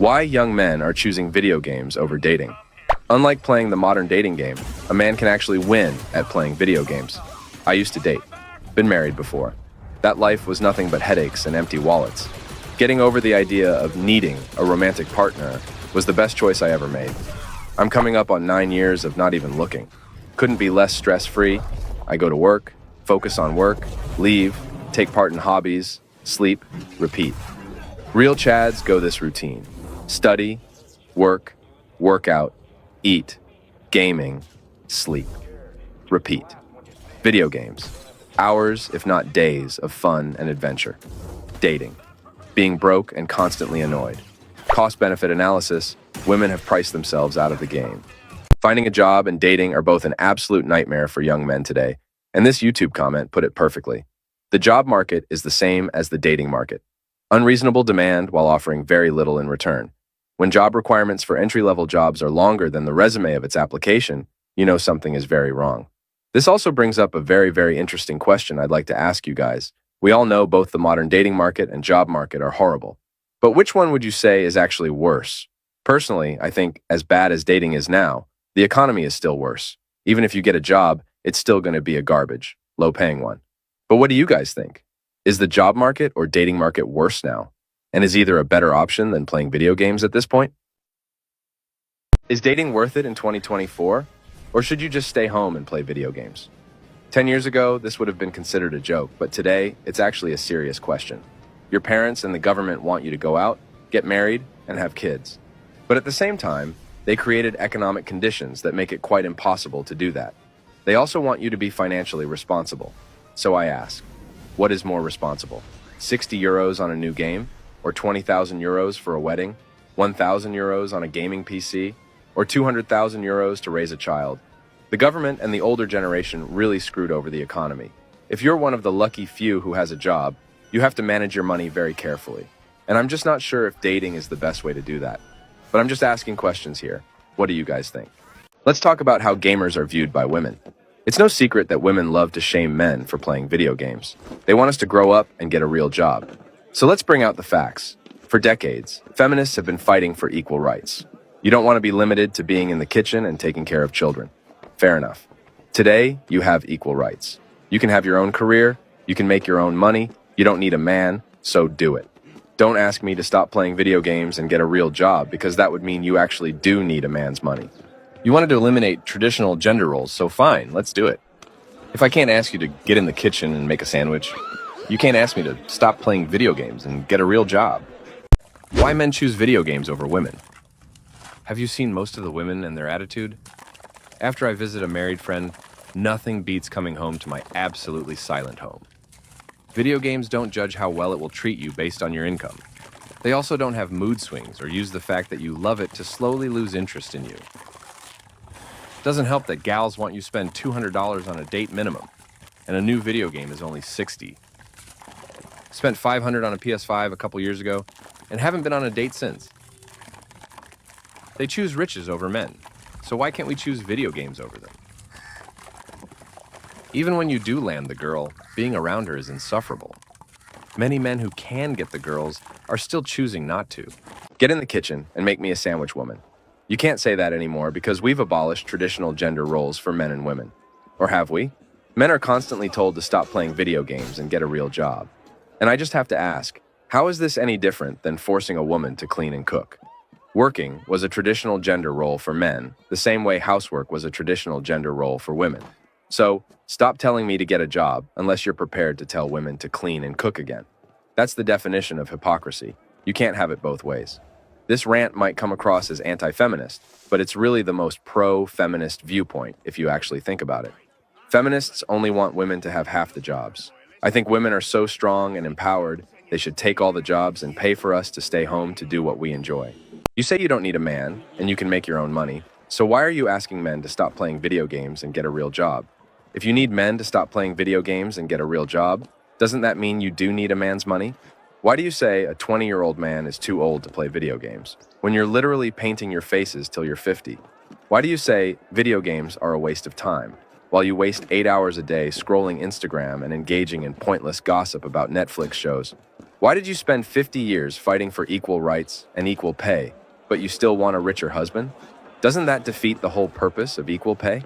Why young men are choosing video games over dating. Unlike playing the modern dating game, a man can actually win at playing video games. I used to date. Been married before. That life was nothing but headaches and empty wallets. Getting over the idea of needing a romantic partner was the best choice I ever made. I'm coming up on 9 years of not even looking. Couldn't be less stress-free. I go to work, focus on work, leave, take part in hobbies, sleep, repeat. Real Chads go this routine. Study, work, workout, eat, gaming, sleep. Repeat. Video games. Hours, if not days, of fun and adventure. Dating. Being broke and constantly annoyed. Cost-benefit analysis. Women have priced themselves out of the game. Finding a job and dating are both an absolute nightmare for young men today, and this YouTube comment put it perfectly. The job market is the same as the dating market. Unreasonable demand while offering very little in return. When job requirements for entry-level jobs are longer than the resume of its application, you know something is very wrong. This also brings up a very interesting question I'd like to ask you guys. We all know both the modern dating market and job market are horrible. But which one would you say is actually worse? Personally, I think as bad as dating is now, the economy is still worse. Even if you get a job, it's still going to be a garbage, low-paying one. But what do you guys think? Is the job market or dating market worse now? And is either a better option than playing video games at this point? Is dating worth it in 2024? Or should you just stay home and play video games? 10 years ago, this would have been considered a joke, but today, it's actually a serious question. Your parents and the government want you to go out, get married, and have kids. But at the same time, they created economic conditions that make it quite impossible to do that. They also want you to be financially responsible. So I ask, what is more responsible? 60 euros on a new game? Or 20,000 euros for a wedding? 1,000 euros on a gaming PC? Or 200,000 euros to raise a child? The government and the older generation really screwed over the economy. If you're one of the lucky few who has a job, you have to manage your money very carefully. And I'm just not sure if dating is the best way to do that. But I'm just asking questions here. What do you guys think? Let's talk about how gamers are viewed by women. It's no secret that women love to shame men for playing video games. They want us to grow up and get a real job. So let's bring out the facts. For decades, feminists have been fighting for equal rights. You don't want to be limited to being in the kitchen and taking care of children. Fair enough. Today, you have equal rights. You can have your own career, you can make your own money, you don't need a man, so do it. Don't ask me to stop playing video games and get a real job, because that would mean you actually do need a man's money. You wanted to eliminate traditional gender roles, so fine, let's do it. If I can't ask you to get in the kitchen and make a sandwich, you can't ask me to stop playing video games and get a real job. Why men choose video games over women? Have you seen most of the women and their attitude? After I visit a married friend, nothing beats coming home to my absolutely silent home. Video games don't judge how well it will treat you based on your income. They also don't have mood swings or use the fact that you love it to slowly lose interest in you. Doesn't help that gals want you to spend $200 on a date minimum, and a new video game is only $60. Spent $500 on a PS5 a couple years ago, and haven't been on a date since. They choose riches over men, so why can't we choose video games over them? Even when you do land the girl, being around her is insufferable. Many men who can get the girls are still choosing not to. Get in the kitchen and make me a sandwich woman. You can't say that anymore because we've abolished traditional gender roles for men and women. Or have we? Men are constantly told to stop playing video games and get a real job. And I just have to ask, how is this any different than forcing a woman to clean and cook? Working was a traditional gender role for men, the same way housework was a traditional gender role for women. So, stop telling me to get a job unless you're prepared to tell women to clean and cook again. That's the definition of hypocrisy. You can't have it both ways. This rant might come across as anti-feminist, but it's really the most pro-feminist viewpoint if you actually think about it. Feminists only want women to have half the jobs. I think women are so strong and empowered, they should take all the jobs and pay for us to stay home to do what we enjoy. You say you don't need a man, and you can make your own money, so why are you asking men to stop playing video games and get a real job? If you need men to stop playing video games and get a real job, doesn't that mean you do need a man's money? Why do you say a 20-year-old man is too old to play video games, when you're literally painting your faces till you're 50? Why do you say video games are a waste of time, while you waste 8 hours a day scrolling Instagram and engaging in pointless gossip about Netflix shows? Why did you spend 50 years fighting for equal rights and equal pay, but you still want a richer husband? Doesn't that defeat the whole purpose of equal pay?